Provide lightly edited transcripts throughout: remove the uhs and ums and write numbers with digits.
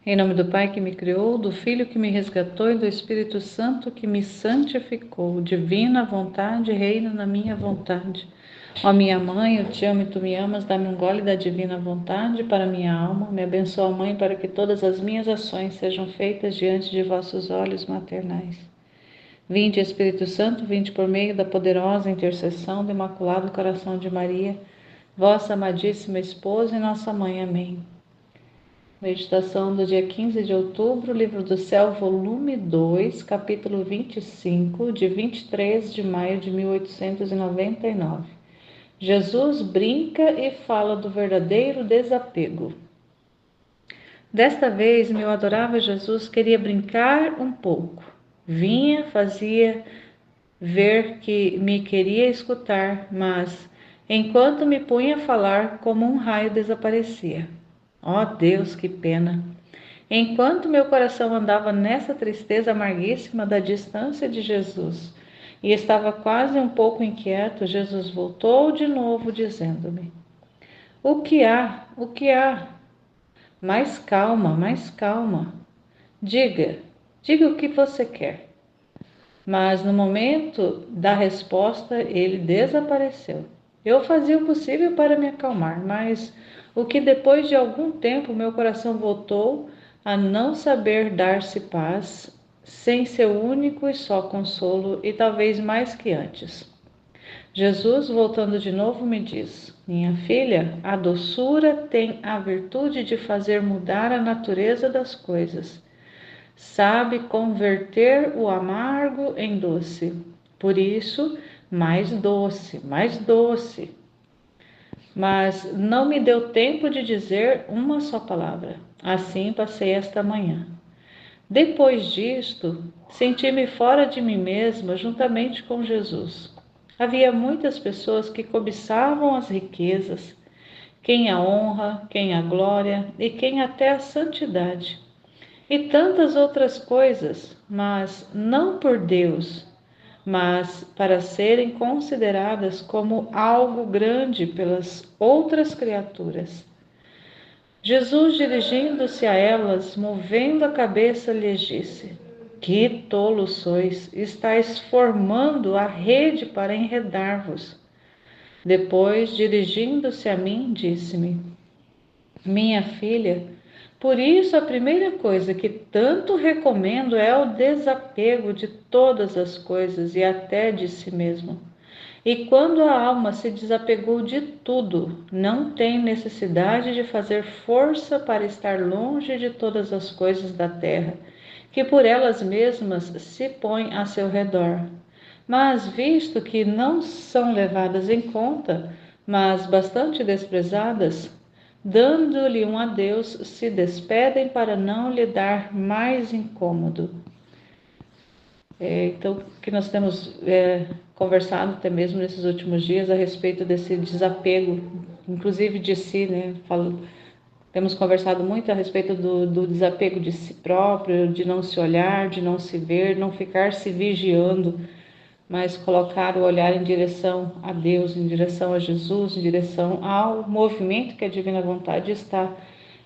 Em nome do Pai que me criou, do Filho que me resgatou e do Espírito Santo que me santificou. Divina vontade, reina na minha vontade. Ó minha mãe, eu te amo e tu me amas, dá-me um gole da divina vontade para minha alma. Me abençoa, mãe, para que todas as minhas ações sejam feitas diante de vossos olhos maternais. Vinde, Espírito Santo, vinde por meio da poderosa intercessão do Imaculado Coração de Maria, vossa amadíssima esposa e nossa mãe. Amém. Meditação do dia 15 de outubro, Livro do Céu, volume 2, capítulo 25, de 23 de maio de 1899. Jesus brinca e fala do verdadeiro desapego. Desta vez, meu adorável Jesus queria brincar um pouco. Vinha, fazia ver que me queria escutar, mas, enquanto me punha a falar, como um raio desaparecia. Ó Deus, que pena! Enquanto meu coração andava nessa tristeza amarguíssima da distância de Jesus e estava quase um pouco inquieto, Jesus voltou de novo, dizendo-me: O que há? O que há? Mais calma, mais calma. Diga, diga o que você quer. Mas no momento da resposta, ele desapareceu. Eu fazia o possível para me acalmar, mas o que depois de algum tempo meu coração voltou a não saber dar-se paz, sem seu único e só consolo, e talvez mais que antes. Jesus, voltando de novo, me diz: Minha filha, a doçura tem a virtude de fazer mudar a natureza das coisas. Sabe converter o amargo em doce. Por isso, mais doce, mais doce. Mas não me deu tempo de dizer uma só palavra. Assim passei esta manhã. Depois disto, senti-me fora de mim mesma juntamente com Jesus. Havia muitas pessoas que cobiçavam as riquezas, quem a honra, quem a glória e quem até a santidade. E tantas outras coisas, mas não por Deus, mas para serem consideradas como algo grande pelas outras criaturas. Jesus, dirigindo-se a elas, movendo a cabeça, lhes disse: Que tolos sois, estáis formando a rede para enredar-vos. Depois, dirigindo-se a mim, disse-me: Minha filha, por isso a primeira coisa que tanto recomendo é o desapego de todas as coisas e até de si mesmo. E quando a alma se desapegou de tudo, não tem necessidade de fazer força para estar longe de todas as coisas da terra, que por elas mesmas se põem a seu redor. Mas visto que não são levadas em conta, mas bastante desprezadas, dando-lhe um adeus, se despedem para não lhe dar mais incômodo. Então, que nós temos conversado até mesmo nesses últimos dias a respeito desse desapego, inclusive de si, né? Temos conversado muito a respeito do desapego de si próprio, de não se olhar, de não se ver, não ficar se vigiando, mas colocar o olhar em direção a Deus, em direção a Jesus, em direção ao movimento que a Divina Vontade está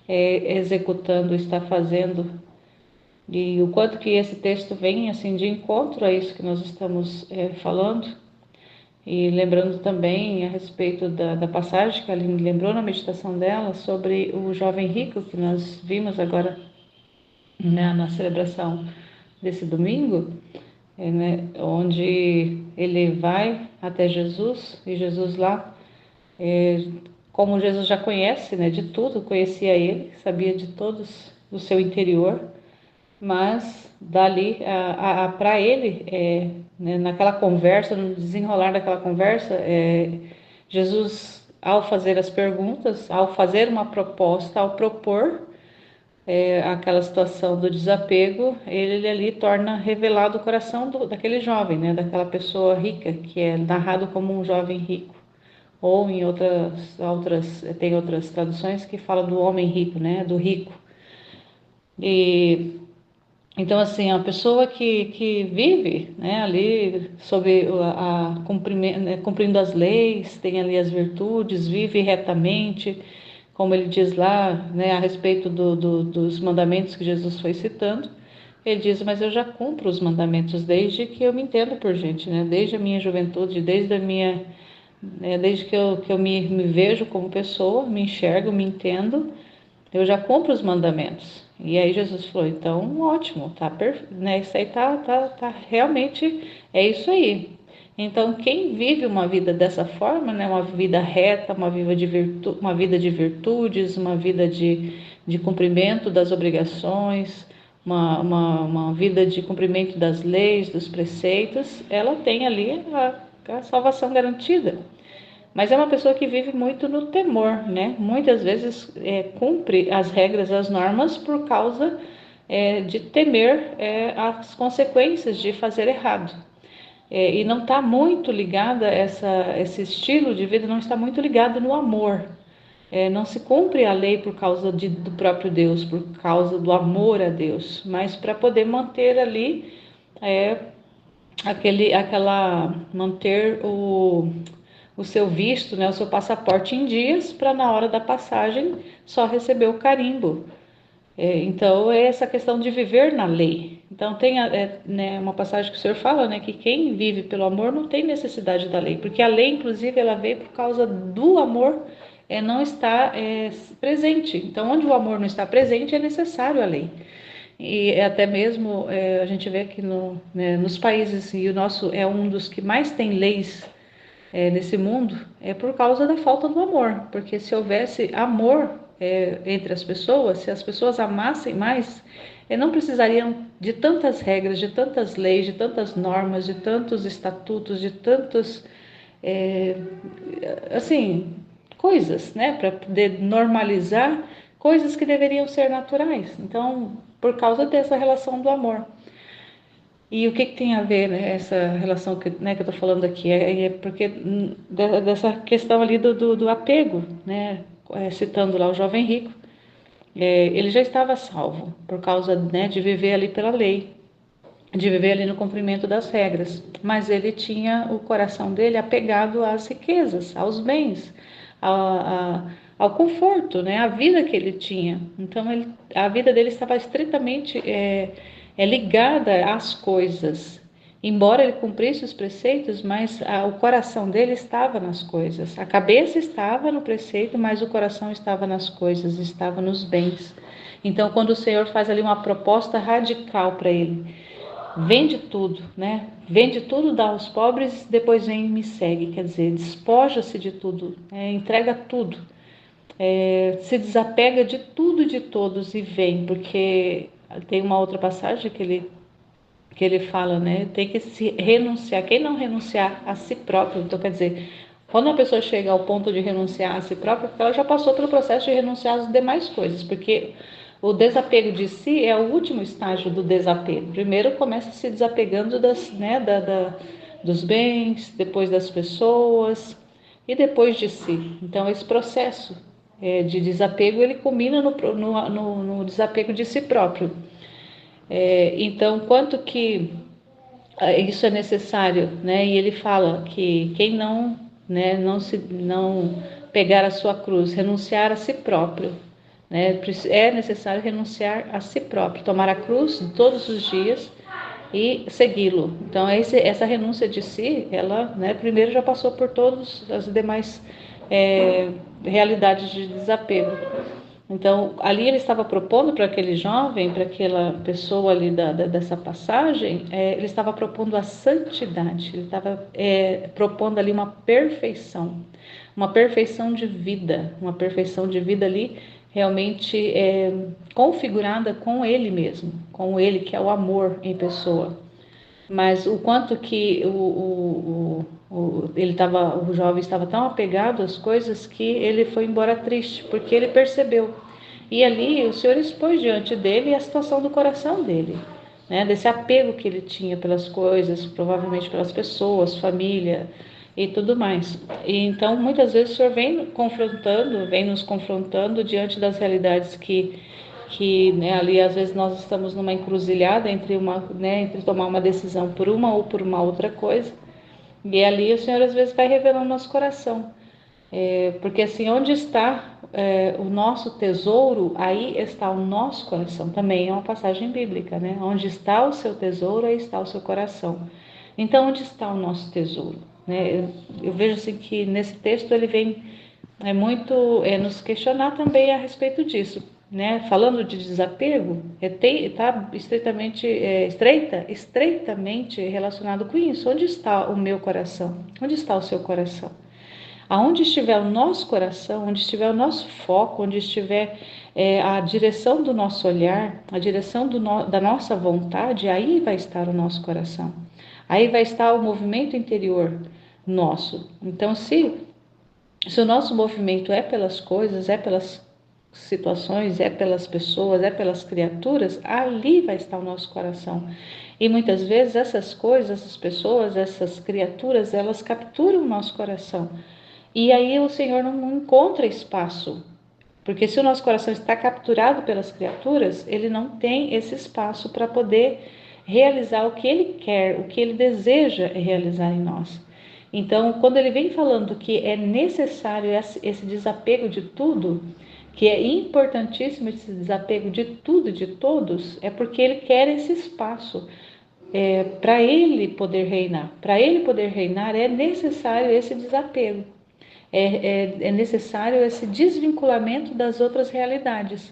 executando, está fazendo. E o quanto que esse texto vem assim de encontro a isso que nós estamos falando. E lembrando também a respeito da passagem que a Aline lembrou na meditação dela sobre o jovem rico que nós vimos agora, né, na celebração desse domingo, né, onde ele vai até Jesus e Jesus lá, como Jesus já conhece, né, de tudo, conhecia ele, sabia de todos do seu interior, mas dali para ele, né, naquela conversa, no desenrolar daquela conversa, Jesus, ao fazer as perguntas, ao fazer uma proposta, ao propor aquela situação do desapego, ele ali torna revelado o coração daquele jovem, né, daquela pessoa rica, que é narrado como um jovem rico. Ou em tem outras traduções que falam do homem rico, né, do rico. E então, assim, a pessoa que vive, né, ali sob cumprindo as leis, tem ali as virtudes, vive retamente, como ele diz lá, né, a respeito dos mandamentos que Jesus foi citando, ele diz, mas eu já cumpro os mandamentos desde que eu me entendo por gente, né? Desde a minha juventude, desde que eu me vejo como pessoa, me enxergo, me entendo, eu já cumpro os mandamentos. E aí Jesus falou, então ótimo, tá perfeito, né? Isso aí tá realmente, é isso aí. Então quem vive uma vida dessa forma, né? Uma vida reta, uma vida de virtudes, uma vida de cumprimento das obrigações, uma vida de cumprimento das leis, dos preceitos, ela tem ali a salvação garantida. Mas é uma pessoa que vive muito no temor, né? Muitas vezes cumpre as regras, as normas por causa de temer as consequências de fazer errado. E não está muito ligada, esse estilo de vida não está muito ligado no amor. Não se cumpre a lei por causa do próprio Deus, por causa do amor a Deus, mas para poder manter ali é, manter o seu visto, né, o seu passaporte em dias, para na hora da passagem só receber o carimbo. Então, é essa questão de viver na lei. Então, tem né, uma passagem que o Senhor fala, né, que quem vive pelo amor não tem necessidade da lei, porque a lei, inclusive, ela veio por causa do amor não estar presente. Então, onde o amor não está presente, é necessário a lei. E até mesmo a gente vê que né, nos países, e o nosso é um dos que mais tem leis nesse mundo, é por causa da falta do amor. Porque se houvesse amor entre as pessoas, se as pessoas amassem mais, não precisariam de tantas regras, de tantas leis, de tantas normas, de tantos estatutos, de tantos, assim, coisas, né, para poder normalizar coisas que deveriam ser naturais. Então, por causa dessa relação do amor. E o que tem a ver, né, essa relação né, que eu estou falando aqui? É porque dessa questão ali do apego, né? Citando lá o jovem rico, ele já estava salvo por causa, né, de viver ali pela lei, de viver ali no cumprimento das regras, mas ele tinha o coração dele apegado às riquezas, aos bens, ao conforto, né, à vida que ele tinha. Então a vida dele estava estritamente ligada às coisas. Embora ele cumprisse os preceitos, mas o coração dele estava nas coisas. A cabeça estava no preceito, mas o coração estava nas coisas, estava nos bens. Então, quando o Senhor faz ali uma proposta radical para ele, vende tudo, né? Vende tudo, dá aos pobres, depois vem e me segue. Quer dizer, despoja-se de tudo, entrega tudo, se desapega de tudo e de todos e vem, porque tem uma outra passagem que ele fala, né? Tem que se renunciar. Quem não renunciar a si próprio, então quer dizer, quando a pessoa chega ao ponto de renunciar a si própria, ela já passou pelo processo de renunciar às demais coisas, porque o desapego de si é o último estágio do desapego. Primeiro começa se desapegando dos bens, depois das pessoas e depois de si. Então esse processo de desapego ele culmina no desapego de si próprio. Então, quanto que isso é necessário, né? E ele fala que quem não, né, não pegar a sua cruz, renunciar a si próprio, né? É necessário renunciar a si próprio, tomar a cruz todos os dias e segui-lo. Então, essa renúncia de si, ela, né, primeiro já passou por todas as demais realidades de desapego. Então, ali ele estava propondo para aquele jovem, para aquela pessoa ali dessa passagem, ele estava propondo a santidade, ele estava propondo ali uma perfeição de vida ali realmente configurada com ele mesmo, com ele que é o amor em pessoa. Mas o quanto que o jovem estava tão apegado às coisas que ele foi embora triste, porque ele percebeu. E ali o Senhor expôs diante dele a situação do coração dele, né? Desse apego que ele tinha pelas coisas, provavelmente pelas pessoas, família e tudo mais. E então muitas vezes o Senhor vem nos confrontando diante das realidades que né, ali às vezes nós estamos numa encruzilhada entre tomar uma decisão por uma ou por uma outra coisa, e ali o Senhor às vezes vai revelando nosso coração. Porque assim, onde está o nosso tesouro, aí está o nosso coração. Também é uma passagem bíblica, né? Onde está o seu tesouro, aí está o seu coração. Então, onde está o nosso tesouro? Né? Eu vejo assim que nesse texto ele vem muito nos questionar também a respeito disso, né? Falando de desapego, está estreitamente relacionado com isso. Onde está o meu coração? Onde está o seu coração? Aonde estiver o nosso coração, onde estiver o nosso foco, onde estiver a direção do nosso olhar, a direção da nossa vontade, aí vai estar o nosso coração. Aí vai estar o movimento interior nosso. Então, se o nosso movimento é pelas coisas, é pelas situações, é pelas pessoas, é pelas criaturas, ali vai estar o nosso coração. E muitas vezes essas coisas, essas pessoas, essas criaturas, elas capturam o nosso coração. E aí o Senhor não encontra espaço, porque se o nosso coração está capturado pelas criaturas, ele não tem esse espaço para poder realizar o que ele quer, o que ele deseja realizar em nós. Então, quando ele vem falando que é necessário esse desapego de tudo, que é importantíssimo esse desapego de tudo e de todos, é porque ele quer esse espaço para ele poder reinar. Para ele poder reinar é necessário esse desapego. É necessário esse desvinculamento das outras realidades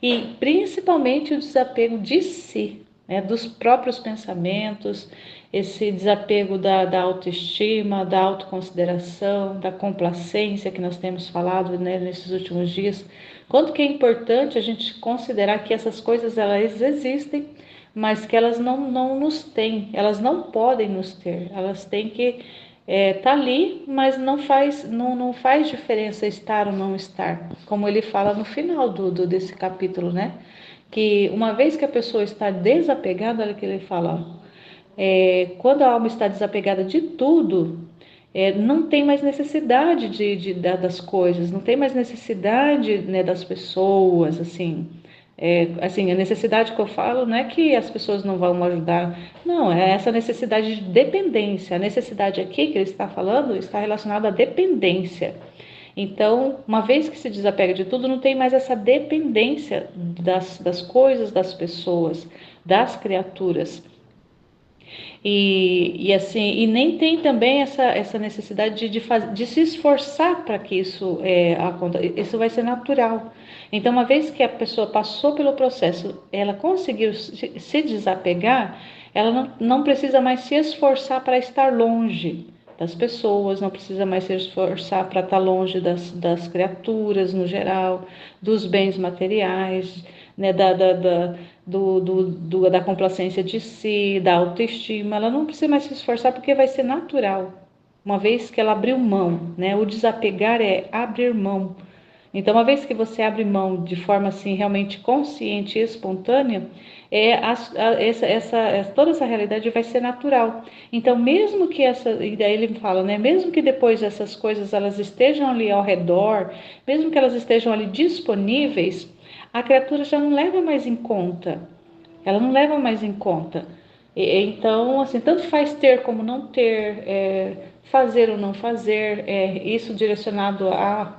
e principalmente o desapego de si, né, dos próprios pensamentos, esse desapego da autoestima, da autoconsideração, da complacência que nós temos falado, né, nesses últimos dias. Quanto que é importante a gente considerar que essas coisas elas existem, mas que elas não nos têm, elas não podem nos ter, elas têm que tá ali, mas não faz diferença estar ou não estar, como ele fala no final desse capítulo, né? Que uma vez que a pessoa está desapegada, olha que ele fala, quando a alma está desapegada de tudo, não tem mais necessidade das coisas, não tem mais necessidade, né, das pessoas, assim. Assim, a necessidade que eu falo não é que as pessoas não vão ajudar, não, é essa necessidade de dependência. A necessidade aqui que ele está falando está relacionada à dependência. Então, uma vez que se desapega de tudo, não tem mais essa dependência das coisas, das pessoas, das criaturas. E assim, e nem tem também essa necessidade de se esforçar para que isso vai ser natural. Então, uma vez que a pessoa passou pelo processo, ela conseguiu se desapegar, ela não precisa mais se esforçar para estar longe das pessoas, não precisa mais se esforçar para estar longe das criaturas no geral, dos bens materiais, né, da complacência de si, da autoestima. Ela não precisa mais se esforçar porque vai ser natural, uma vez que ela abriu mão, né? O desapegar é abrir mão. Então, uma vez que você abre mão de forma assim realmente consciente e espontânea, toda essa realidade vai ser natural. Então, mesmo que e daí ele fala, né? Mesmo que depois essas coisas elas estejam ali ao redor, mesmo que elas estejam ali disponíveis, a criatura já não leva mais em conta. Ela não leva mais em conta. Então, assim, tanto faz ter como não ter, fazer ou não fazer, isso direcionado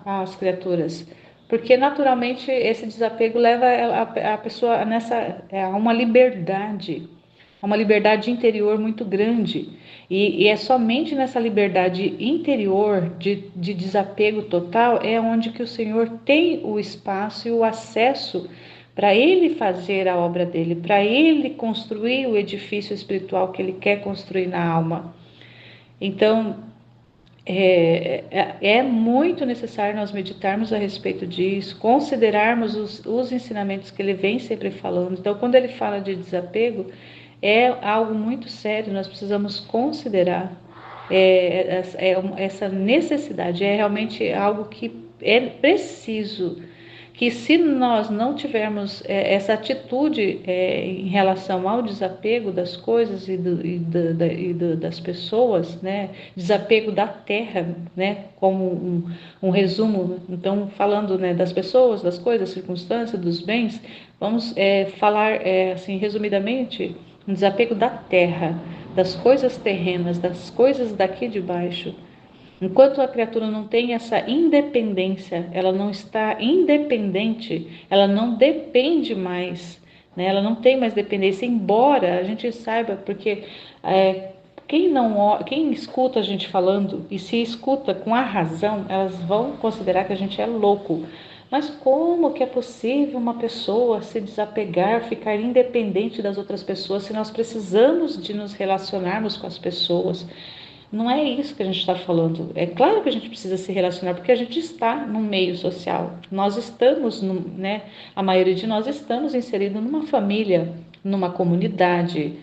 às criaturas. Porque naturalmente esse desapego leva a pessoa a uma liberdade interior muito grande. E é somente nessa liberdade interior de desapego total é onde que o Senhor tem o espaço e o acesso para ele fazer a obra dele, para ele construir o edifício espiritual que ele quer construir na alma. Então, é muito necessário nós meditarmos a respeito disso, considerarmos os ensinamentos que ele vem sempre falando. Então, quando ele fala de desapego, é algo muito sério, nós precisamos considerar essa necessidade, é realmente algo que é preciso, que se nós não tivermos essa atitude em relação ao desapego das coisas das pessoas, né, desapego da terra, né, como um resumo, então falando, né, das pessoas, das coisas, das circunstâncias, dos bens, vamos falar assim resumidamente, um desapego da terra, das coisas terrenas, das coisas daqui de baixo. Enquanto a criatura não tem essa independência, ela não está independente, ela não depende mais, né? Ela não tem mais dependência, embora a gente saiba, porque quem escuta a gente falando e se escuta com a razão, elas vão considerar que a gente é louco. Mas como que é possível uma pessoa se desapegar, ficar independente das outras pessoas, se nós precisamos de nos relacionarmos com as pessoas? Não é isso que a gente está falando. É claro que a gente precisa se relacionar, porque a gente está num meio social. Nós estamos, né? A maioria de nós estamos inseridos numa família, numa comunidade.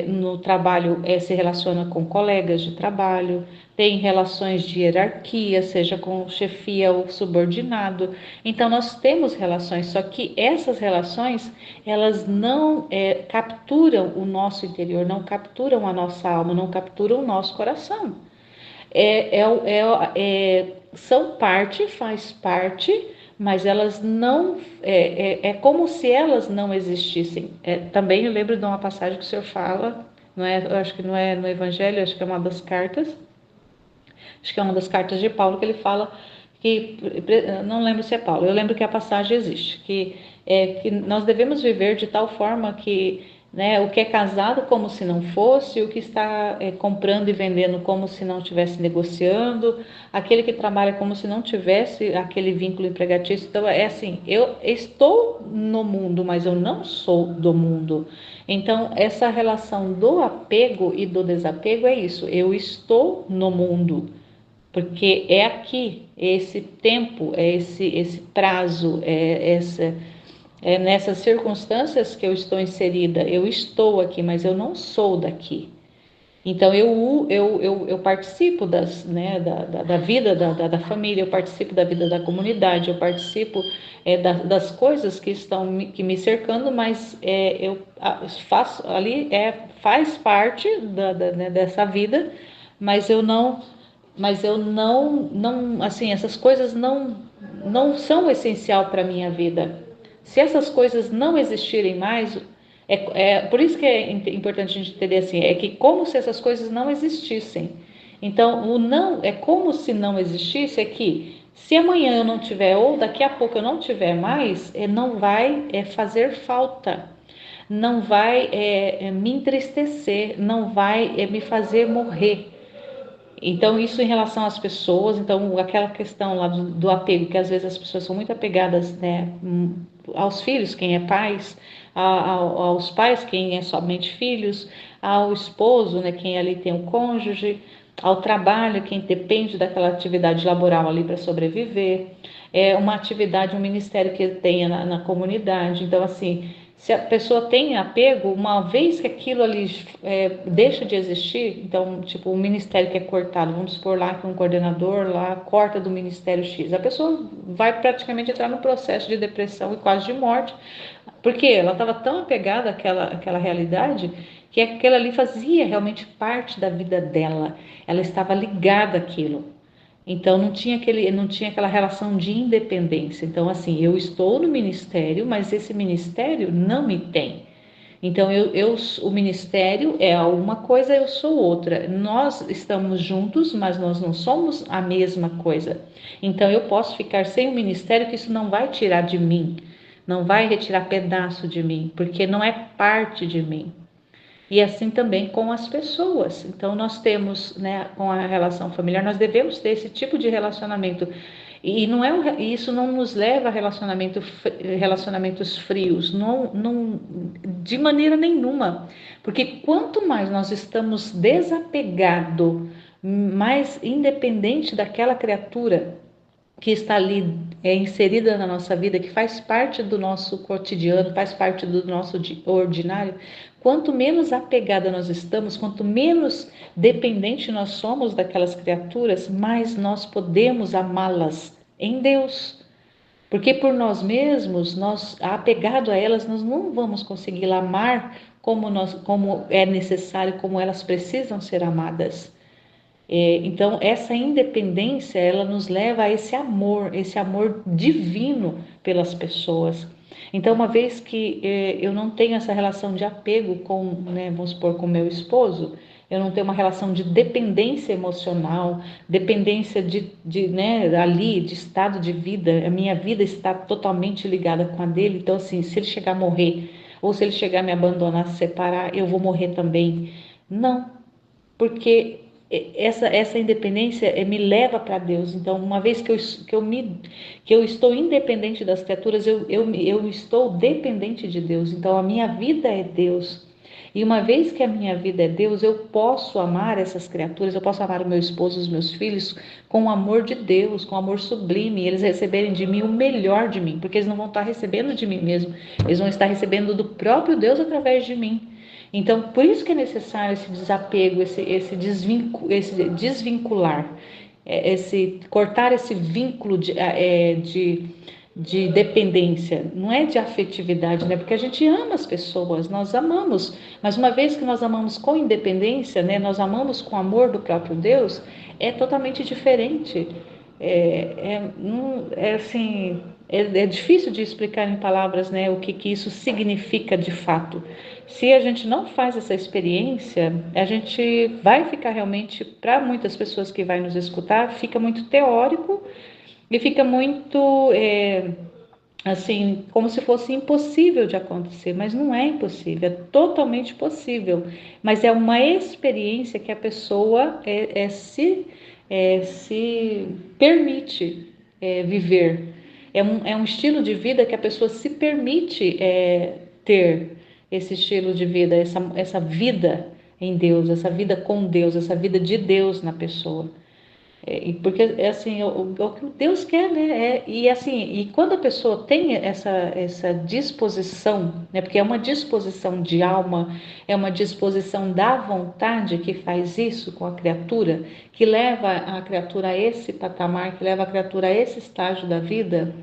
No trabalho, se relaciona com colegas de trabalho, tem relações de hierarquia, seja com chefia ou subordinado. Então, nós temos relações, só que essas relações, elas não capturam o nosso interior, não capturam a nossa alma, não capturam o nosso coração. São parte, faz parte, mas elas não, é como se elas não existissem. Também eu lembro de uma passagem que o senhor fala, não é, eu acho que não é no Evangelho, acho que é uma das cartas, acho que é uma das cartas de Paulo, que ele fala que, não lembro se é Paulo, eu lembro que a passagem existe, que nós devemos viver de tal forma que, né, o que é casado como se não fosse, o que está comprando e vendendo como se não estivesse negociando, aquele que trabalha como se não tivesse aquele vínculo empregatício. Então é assim, eu estou no mundo, mas eu não sou do mundo. Então essa relação do apego e do desapego é isso, eu estou no mundo, porque é aqui, é esse tempo, é esse prazo, é nessas circunstâncias que eu estou inserida. Eu estou aqui, mas eu não sou daqui. Então eu participo né, da vida da família, eu participo da vida da comunidade, eu participo das coisas que me cercando, mas eu faço ali, faz parte né, dessa vida, mas eu não, assim, essas coisas não são essencial para a minha vida. Se essas coisas não existirem mais, por isso que é importante a gente entender assim, é que como se essas coisas não existissem. Então, o não é como se não existisse, é que se amanhã eu não tiver, ou daqui a pouco eu não tiver mais, não vai fazer falta, não vai me entristecer, não vai me fazer morrer. Então, isso em relação às pessoas, então aquela questão lá do apego, que às vezes as pessoas são muito apegadas, né, aos filhos, quem é pais, aos pais, quem é somente filhos, ao esposo, né, quem ali tem o cônjuge, ao trabalho, quem depende daquela atividade laboral ali para sobreviver, uma atividade, um ministério que tenha na comunidade. Então, assim, se a pessoa tem apego, uma vez que aquilo ali deixa de existir, então, tipo, o ministério que é cortado, vamos supor lá que um coordenador lá corta do ministério X, a pessoa vai praticamente entrar no processo de depressão e quase de morte, porque ela estava tão apegada àquela realidade que aquela ali fazia realmente parte da vida dela, ela estava ligada àquilo. Então não tinha aquela relação de independência. Então assim, eu estou no ministério, mas esse ministério não me tem. Então o ministério é uma coisa, eu sou outra. Nós estamos juntos, mas nós não somos a mesma coisa. Então eu posso ficar sem o ministério, que isso não vai tirar de mim, não vai retirar pedaço de mim, porque não é parte de mim. E assim também com as pessoas. Então nós temos, né, com a relação familiar, nós devemos ter esse tipo de relacionamento. E não isso não nos leva a relacionamentos frios, de maneira nenhuma. Porque quanto mais nós estamos desapegados, mais independente daquela criatura que está ali inserida na nossa vida, que faz parte do nosso cotidiano, faz parte do nosso ordinário, quanto menos apegada nós estamos, quanto menos dependente nós somos daquelas criaturas, mais nós podemos amá-las em Deus. Porque por nós mesmos, apegado a elas, nós não vamos conseguir amar como é necessário, como elas precisam ser amadas. Então, essa independência, ela nos leva a esse amor divino pelas pessoas. Então, uma vez que eu não tenho essa relação de apego com, né, vamos supor, com meu esposo, eu não tenho uma relação de dependência emocional, dependência né, ali, de estado de vida, a minha vida está totalmente ligada com a dele. Então, assim, se ele chegar a morrer, ou se ele chegar a me abandonar, se separar, eu vou morrer também. Não, porque essa independência me leva para Deus. Então, uma vez que eu estou independente das criaturas, eu estou dependente de Deus. Então, a minha vida é Deus. E uma vez que a minha vida é Deus, eu posso amar essas criaturas, eu posso amar o meu esposo, os meus filhos, com o amor de Deus, com o amor sublime, eles receberem de mim o melhor de mim, porque eles não vão estar recebendo de mim mesmo, eles vão estar recebendo do próprio Deus através de mim. Então, por isso que é necessário esse desapego, esse desvincular, esse cortar esse vínculo de dependência, não é de afetividade, né? Porque a gente ama as pessoas, nós amamos, mas uma vez que nós amamos com independência, né? Nós amamos com amor do próprio Deus, é totalmente diferente. Assim, é difícil de explicar em palavras, né? O que isso significa de fato. Se a gente não faz essa experiência, a gente vai ficar realmente, para muitas pessoas que vai nos escutar, fica muito teórico e fica muito assim, como se fosse impossível de acontecer, mas não é impossível, é totalmente possível. Mas é uma experiência que a pessoa se permite viver. É um estilo de vida que a pessoa se permite ter esse estilo de vida, essa vida em Deus, essa vida com Deus, essa vida de Deus na pessoa. Porque é assim, o que Deus quer, né? E assim, e quando a pessoa tem essa disposição, né? Porque é uma disposição de alma, é uma disposição da vontade que faz isso com a criatura, que leva a criatura a esse patamar, que leva a criatura a esse estágio da vida.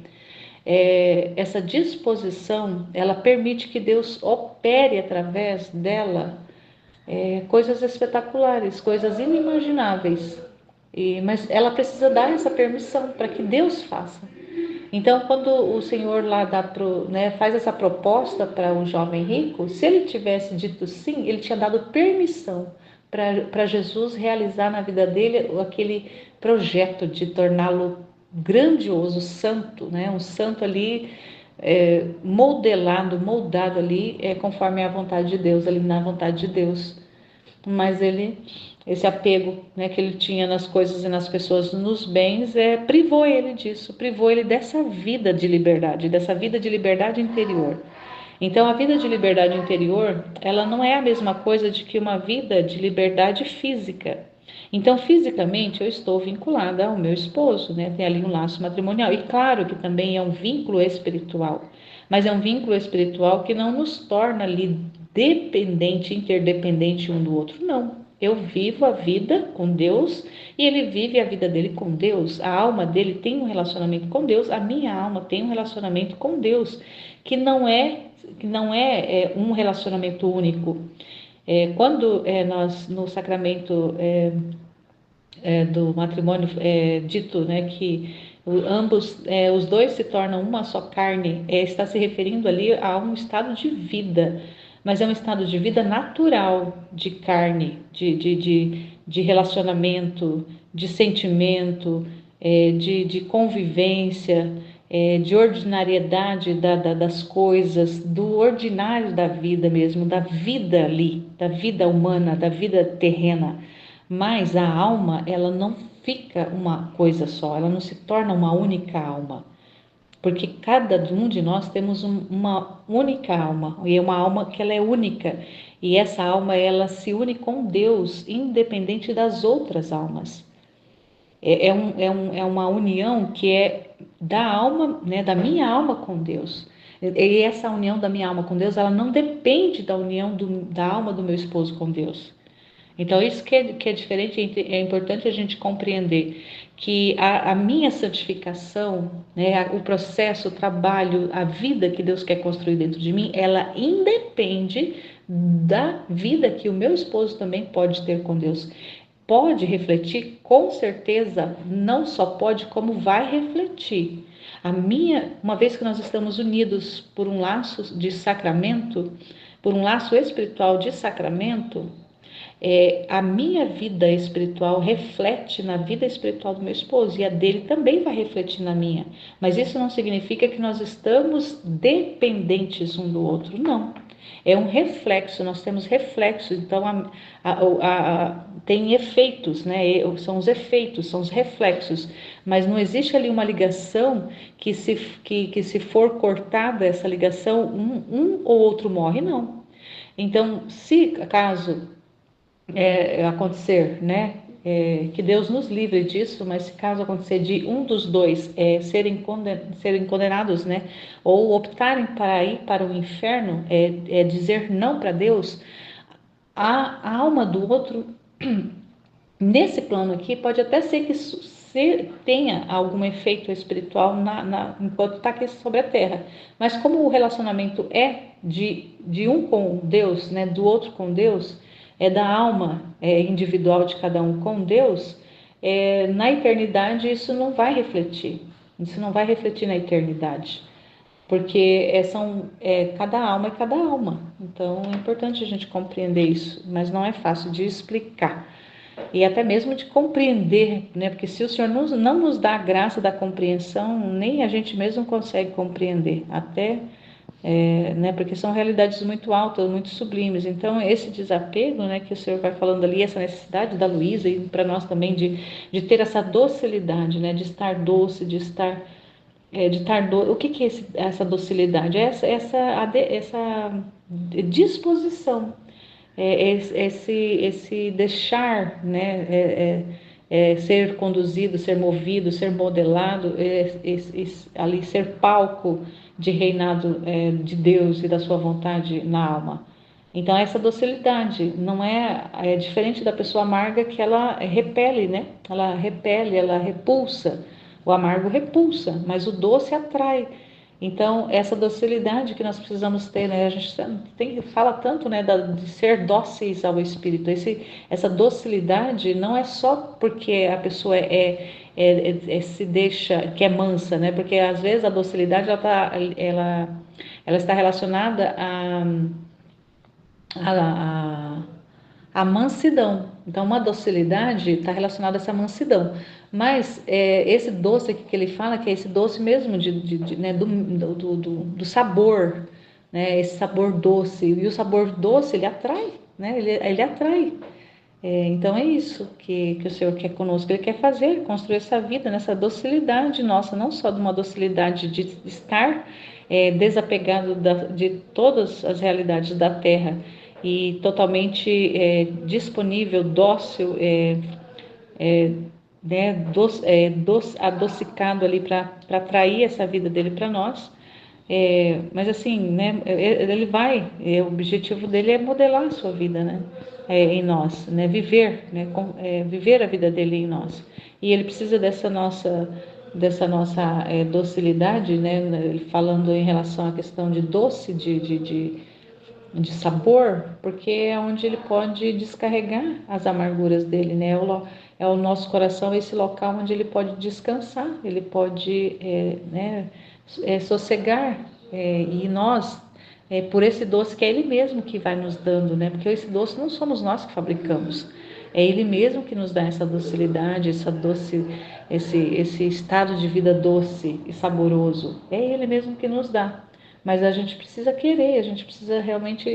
Essa disposição, ela permite que Deus opere através dela coisas espetaculares, coisas inimagináveis. Mas ela precisa dar essa permissão para que Deus faça. Então, quando o Senhor lá faz essa proposta para um jovem rico, se ele tivesse dito sim, ele tinha dado permissão para Jesus realizar na vida dele aquele projeto de torná-lo grandioso, santo, né? Um santo ali moldado ali conforme a vontade de Deus, ali na vontade de Deus. Mas esse apego, né, que ele tinha nas coisas e nas pessoas, nos bens, privou ele disso, privou ele dessa vida de liberdade interior. Então, a vida de liberdade interior, ela não é a mesma coisa de que uma vida de liberdade física. Então, fisicamente, eu estou vinculada ao meu esposo, né? Tem ali um laço matrimonial. E claro que também é um vínculo espiritual, mas é um vínculo espiritual que não nos torna ali dependente, interdependente um do outro. Não. Eu vivo a vida com Deus e ele vive a vida dele com Deus. A alma dele tem um relacionamento com Deus, a minha alma tem um relacionamento com Deus, que não é um relacionamento único. Quando nós, no sacramento do matrimônio, dito, né, que ambos, os dois se tornam uma só carne, está se referindo ali a um estado de vida, mas é um estado de vida natural, de carne, de relacionamento, de sentimento, de convivência, de ordinariedade das coisas, do ordinário da vida mesmo, da vida ali, da vida humana, da vida terrena. Mas a alma, ela não fica uma coisa só, ela não se torna uma única alma. Porque cada um de nós temos uma única alma, e é uma alma que ela é única. E essa alma, ela se une com Deus, independente das outras almas. É uma união que é da alma, né, da minha alma com Deus. E essa união da minha alma com Deus, ela não depende da união da alma do meu esposo com Deus. Então, isso que é diferente, é importante a gente compreender que a minha santificação, né, o processo, o trabalho, a vida que Deus quer construir dentro de mim, ela independe da vida que o meu esposo também pode ter com Deus. pode refletir, com certeza, não só pode, como vai refletir. Uma vez que nós estamos unidos por um laço de sacramento, por um laço espiritual de sacramento, a minha vida espiritual reflete na vida espiritual do meu esposo e a dele também vai refletir na minha. Mas isso não significa que nós estamos dependentes um do outro, não. É um reflexo, nós temos reflexos, então tem efeitos, né? São os efeitos, são os reflexos, mas não existe ali uma ligação que se for cortada essa ligação, um ou outro morre, não. Então, se caso acontecer, né? Que Deus nos livre disso, mas se caso acontecer de um dos dois serem condenados, né? Ou optarem para ir para o inferno, dizer não para Deus, a alma do outro, nesse plano aqui, pode até ser que tenha algum efeito espiritual enquanto está aqui sobre a terra, mas como o relacionamento é de um com Deus, né, do outro com Deus, da alma individual de cada um com Deus, na eternidade isso não vai refletir, na eternidade, porque cada alma é cada alma, então é importante a gente compreender isso, mas não é fácil de explicar. E até mesmo de compreender, né? Porque se o Senhor não nos dá a graça da compreensão, nem a gente mesmo consegue compreender, até, né? Porque são realidades muito altas, muito sublimes. Então, esse desapego, né? Que o Senhor vai falando ali, essa necessidade da Luísa e para nós também de ter essa docilidade, né? De estar doce, de estar O que é essa docilidade? Essa disposição, esse deixar, né, ser conduzido, ser movido, ser modelado, ali ser palco de reinado de Deus e da sua vontade na alma. Então essa docilidade não é diferente da pessoa amarga, que ela repele, né? Ela repele, ela repulsa. O amargo repulsa, mas o doce atrai. Então, essa docilidade que nós precisamos ter, né? A gente fala tanto, né, de ser dóceis ao Espírito. Essa docilidade não é só porque a pessoa se deixa, que é mansa, né? Porque às vezes a docilidade ela está relacionada a, a mansidão. Então, uma docilidade está relacionada a essa mansidão. Mas esse doce aqui que ele fala, que é esse doce mesmo né, do sabor, né, esse sabor doce. E o sabor doce, ele atrai, né, ele atrai. Então, é isso que o Senhor quer conosco. Ele quer fazer, construir essa vida nessa docilidade nossa, não só de uma docilidade de estar desapegado de todas as realidades da terra, e totalmente disponível, dócil, né, adocicado ali para atrair essa vida dele para nós. Mas assim, né, o objetivo dele é modelar a sua vida, né, em nós, né, viver a vida dele em nós. E ele precisa dessa nossa docilidade, né, falando em relação à questão de doce, de sabor, porque é onde ele pode descarregar as amarguras dele, né? É o nosso coração, esse local onde ele pode descansar, ele pode né, sossegar, e nós, por esse doce que é ele mesmo que vai nos dando, né? Porque esse doce não somos nós que fabricamos, é ele mesmo que nos dá essa docilidade, esse estado de vida doce e saboroso, é ele mesmo que nos dá. Mas a gente precisa querer, a gente precisa realmente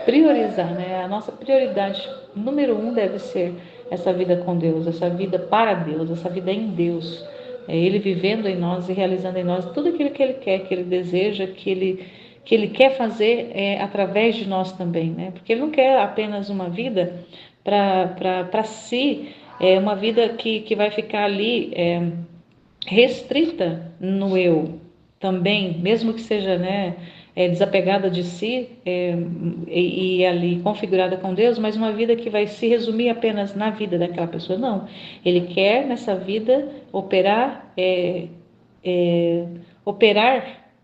priorizar, né? A nossa prioridade número 1 deve ser essa vida com Deus, essa vida para Deus, essa vida em Deus. Ele vivendo em nós e realizando em nós tudo aquilo que Ele quer, que Ele deseja, que Ele quer fazer através de nós também, né? Porque Ele não quer apenas uma vida para si, uma vida que vai ficar ali restrita no eu também, mesmo que seja, né, desapegada de si, e ali configurada com Deus, mas uma vida que vai se resumir apenas na vida daquela pessoa. Não, ele quer nessa vida operar,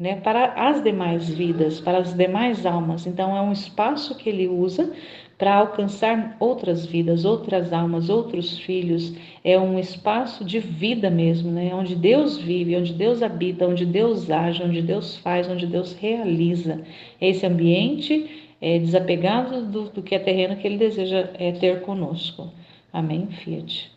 né, para as demais vidas, para as demais almas. Então é um espaço que ele usa para alcançar outras vidas, outras almas, outros filhos. É um espaço de vida mesmo, né? Onde Deus vive, onde Deus habita, onde Deus age, onde Deus faz, onde Deus realiza. É esse ambiente desapegado do que é terreno que Ele deseja ter conosco. Amém, Fiat.